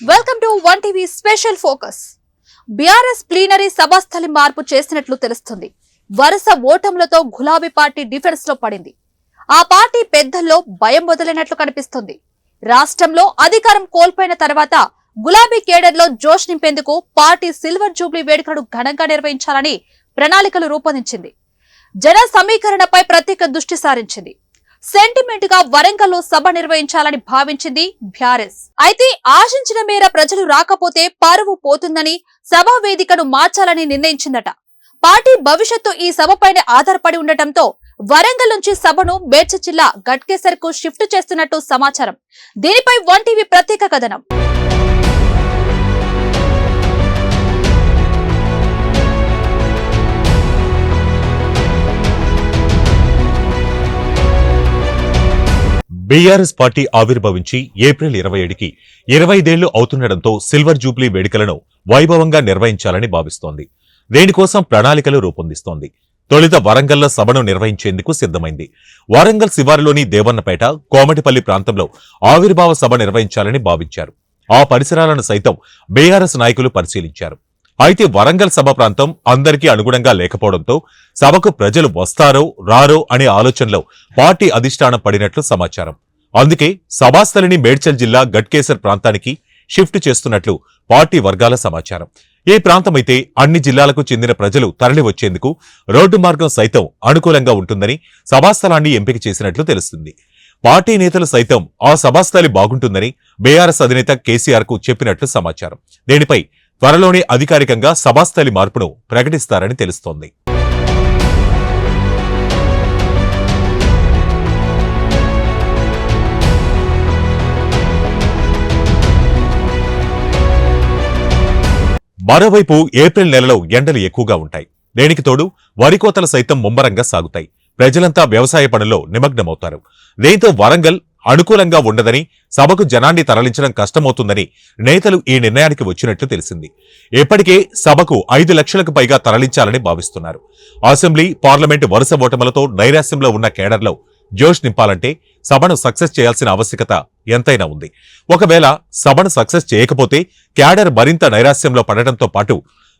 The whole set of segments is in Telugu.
Welcome to one TV special focus. BRS plenary సభాస్థలి మార్పు చేసినట్లు తెలుస్తుంది. వరుస ఓటములతో గులాబీ పార్టీ డిఫెన్స్ లో పడింది. ఆ పార్టీ పెద్దల్లో భయం వదిలినట్లు కనిపిస్తుంది. రాష్ట్రంలో అధికారం కోల్పోయిన తర్వాత గులాబీ కేడర్లో జోష్ నింపేందుకు పార్టీ సిల్వర్ జూబ్లీ వేడుకలను ఘనంగా నిర్వహించాలని ప్రణాళికలు రూపొందించింది. జన సమీకరణపై ప్రత్యేక దృష్టి సారించింది. సెంటిమెంట్ గా వరంగల్లో సభ నిర్వహించాలని భావించింది బీఆర్ఎస్. అయితే ఆశించిన మేర ప్రజలు రాకపోతే పరువు పోతుందని సభా వేదికను మార్చాలని నిర్ణయించిందట. పార్టీ భవిష్యత్తు ఈ సభపైనే ఆధారపడి ఉండటంతో వరంగల్ నుంచి సభను మేడ్చల్ జిల్లా గట్కేసర్ కు షిఫ్ట్ చేస్తున్నట్టు సమాచారం. దీనిపై వన్ టీవీ ప్రత్యేక కథనం. బీఆర్ఎస్ పార్టీ ఆవిర్భవించి ఏప్రిల్ 27కి 25 ఏళ్లు అవుతుండటంతో సిల్వర్ జూబ్లీ వేడుకలను వైభవంగా నిర్వహించాలని భావిస్తోంది. దీనికోసం ప్రణాళికలు రూపొందిస్తోంది. తొలుత వరంగల్లో సభను నిర్వహించేందుకు సిద్ధమైంది. వరంగల్ శివారులోని దేవన్నపేట, కోమటిపల్లి ప్రాంతంలో ఆవిర్భావ సభ నిర్వహించాలని భావించారు. ఆ పరిసరాలను సైతం బీఆర్ఎస్ నాయకులు పరిశీలించారు. అయితే వరంగల్ సభ ప్రాంతం అందరికీ అనుగుణంగా లేకపోవడంతో సభకు ప్రజలు వస్తారో రారో అనే ఆలోచనలో పార్టీ అధిష్టానం పడినట్లు సమాచారం. అందుకే సభాస్థలిని మేడ్చల్ జిల్లా గట్కేసర్ ప్రాంతానికి షిఫ్ట్ చేస్తున్నట్లు పార్టీ వర్గాల సమాచారం. ఈ ప్రాంతమైతే అన్ని జిల్లాలకు చెందిన ప్రజలు తరలి వచ్చేందుకు రోడ్డు మార్గం సైతం అనుకూలంగా ఉంటుందని సభాస్థలాన్ని ఎంపిక చేసినట్లు తెలుస్తుంది. పార్టీ నేతలు సైతం ఆ సభాస్థలి బాగుంటుందని బీఆర్ఎస్ అధినేత కేసీఆర్ కు చెప్పినట్లు సమాచారం. దీనిపై త్వరలోనే అధికారికంగా సభాస్థలి మార్పును ప్రకటిస్తారని తెలుస్తోంది. మరోవైపు ఏప్రిల్ నెలలో ఎండలు ఎక్కువగా ఉంటాయి. దీనికి తోడు వరి కోతలు సైతం ముమ్మరంగా సాగుతాయి. ప్రజలంతా వ్యవసాయ పనుల్లో నిమగ్నమవుతారు. దీంతో వరంగల్ అనుకూలంగా ఉండదని, సభకు జనాన్ని తరలించడం కష్టమవుతుందని నేతలు ఈ నిర్ణయానికి వచ్చినట్లు తెలిసింది. ఇప్పటికే సభకు 5 లక్షలకు పైగా తరలించాలని భావిస్తున్నారు. అసెంబ్లీ, పార్లమెంటు వరుస ఓటములతో నైరాశ్యంలో ఉన్న కేడర్లో జోష్ నింపాలంటే సభను సక్సెస్ చేయాల్సిన ఆవశ్యకత ఎంతైనా ఉంది. ఒకవేళ సభను సక్సెస్ చేయకపోతే క్యాడర్ మరింత నైరాశ్యంలో పడటంతో పాటు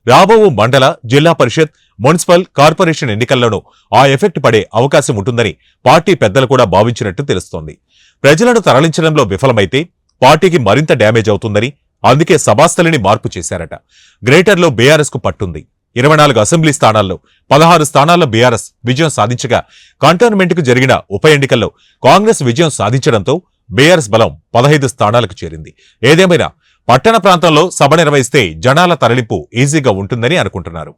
రాబో మండల, జిల్లా పరిషత్, మున్సిపల్, కార్పొరేషన్ ఎన్నికల్లోనూ ఆ ఎఫెక్ట్ పడే అవకాశం ఉంటుందని పార్టీ పెద్దలు కూడా భావించినట్టు తెలుస్తోంది. ప్రజలను తరలించడంలో విఫలమైతే పార్టీకి మరింత డ్యామేజ్ అవుతుందని అందుకే సభాస్థలిని మార్పు చేశారట. గ్రేటర్లో బీఆర్ఎస్ కు పట్టుంది. 24 అసెంబ్లీ స్థానాల్లో 16 స్థానాల్లో బీఆర్ఎస్ విజయం సాధించగా, కంటోన్మెంట్ కు జరిగిన ఉప ఎన్నికల్లో కాంగ్రెస్ విజయం సాధించడంతో బీఆర్ఎస్ బలం 15 స్థానాలకు చేరింది. ఏదేమైనా పట్టణ ప్రాంతంలో సభ నిర్వహిస్తే జనాల తరలింపు ఈజీగా ఉంటుందని అనుకుంటున్నారు.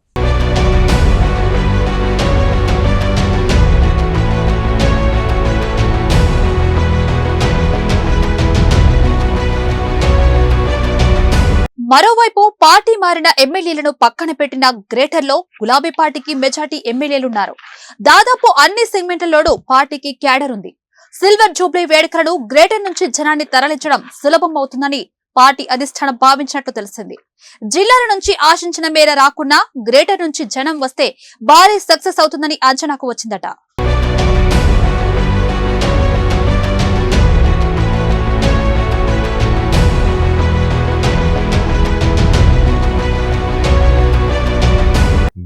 మరోవైపు పార్టీ మారిన ఎమ్మెల్యేలను పక్కన పెట్టిన గ్రేటర్లో గులాబీ పార్టీకి మెజార్టీ ఎమ్మెల్యేలున్నారు. దాదాపు అన్ని సెగ్మెంట్లలోనూ పార్టీకి క్యాడర్ ఉంది. సిల్వర్ జూబ్లీ వేడుకలను గ్రేటర్ నుంచి జనాన్ని తరలించడం సులభం అవుతుందని పార్టీ అధిష్టానం భావించినట్లు తెలిసింది. జిల్లాల నుంచి ఆశించిన మేర రాకున్నా గ్రేటర్ నుంచి జనం వస్తే భారీ సక్సెస్ అవుతుందని అంచనాకు వచ్చిందట.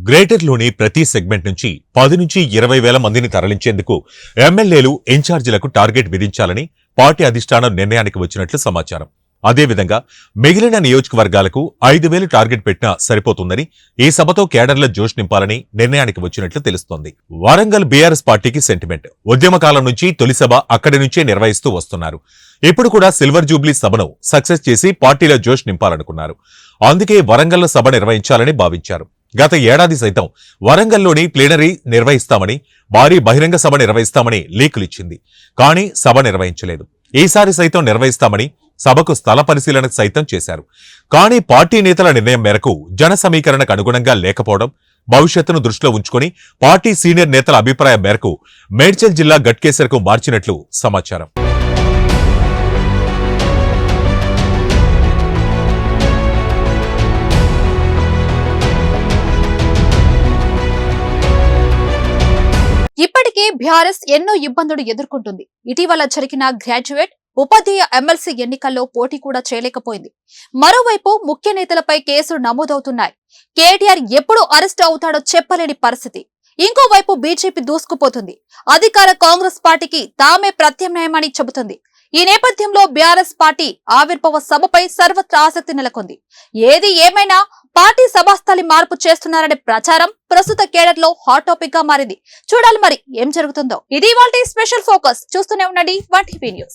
గ్రేటర్లోని ప్రతి సెగ్మెంట్ నుంచి 10 నుంచి 20 వేల మందిని తరలించేందుకు ఎమ్మెల్యేలు, ఇన్ఛార్జీలకు టార్గెట్ విధించాలని పార్టీ అధిష్టానం నిర్ణయానికి వచ్చినట్లు సమాచారం. అదేవిధంగా మిగిలిన నియోజకవర్గాలకు 5,000 టార్గెట్ పెట్టినా సరిపోతుందని, ఈ సభతో కేడర్ల జోష్ నింపాలని నిర్ణయానికి వచ్చినట్లు తెలుస్తోంది. వరంగల్ బీఆర్ఎస్ పార్టీకి సెంటిమెంట్. ఉద్యమకాలం నుంచి తొలి సభ అక్కడి నుంచే నిర్వహిస్తూ వస్తున్నారు. ఇప్పుడు కూడా సిల్వర్ జూబ్లీ సభను సక్సెస్ చేసి పార్టీలో జోష్ నింపాలనుకున్నారు. అందుకే వరంగల్లో సభ నిర్వహించాలని భావించారు. గత ఏడాది సైతం వరంగల్లోని ప్లీనరీ నిర్వహిస్తామని, భారీ బహిరంగ సభ నిర్వహిస్తామని లీకులిచ్చింది. కానీ సభ నిర్వహించలేదు. ఈసారి సైతం నిర్వహిస్తామని సభకు స్థల పరిశీలన సైతం చేశారు. కానీ పార్టీ నేతల నిర్ణయం మేరకు జన సమీకరణకు అనుగుణంగా లేకపోవడం, భవిష్యత్తును దృష్టిలో ఉంచుకుని పార్టీ సీనియర్ నేతల అభిప్రాయం మేరకు మేడ్చల్ జిల్లా గట్కేసర్ కు మార్చినట్లు సమాచారం. ఇప్పటికే బీఆర్ఎస్ ఎన్నో ఇబ్బందులు ఎదుర్కొంటుంది. ఇటీవల జరిగిన గ్రాడ్యుయేట్, ఉపాధ్యాయ ఎమ్మెల్సీ ఎన్నికల్లో పోటీ కూడా చేయలేకపోయింది. మరోవైపు ముఖ్య నేతలపై కేసులు నమోదవుతున్నాయి. కేటీఆర్ ఎప్పుడు అరెస్ట్ అవుతాడో చెప్పలేని పరిస్థితి. ఇంకోవైపు బీజేపీ దూసుకుపోతుంది. అధికార కాంగ్రెస్ పార్టీకి తామే ప్రత్యామ్నాయమని చెబుతుంది. ఈ నేపథ్యంలో బీఆర్ఎస్ పార్టీ ఆవిర్భావ సభపై సర్వత్రా ఆసక్తి నెలకొంది. ఏది ఏమైనా పార్టీ సభాస్థలి మార్పు చేస్తున్నారనే ప్రచారం ప్రస్తుత కేడర్ లో హాట్ టాపిక్ గా మారింది. చూడాలి మరి ఏం జరుగుతుందో. ఇది ఇవాల్టి స్పెషల్ ఫోకస్. చూస్తూనే ఉండండి 1TV న్యూస్.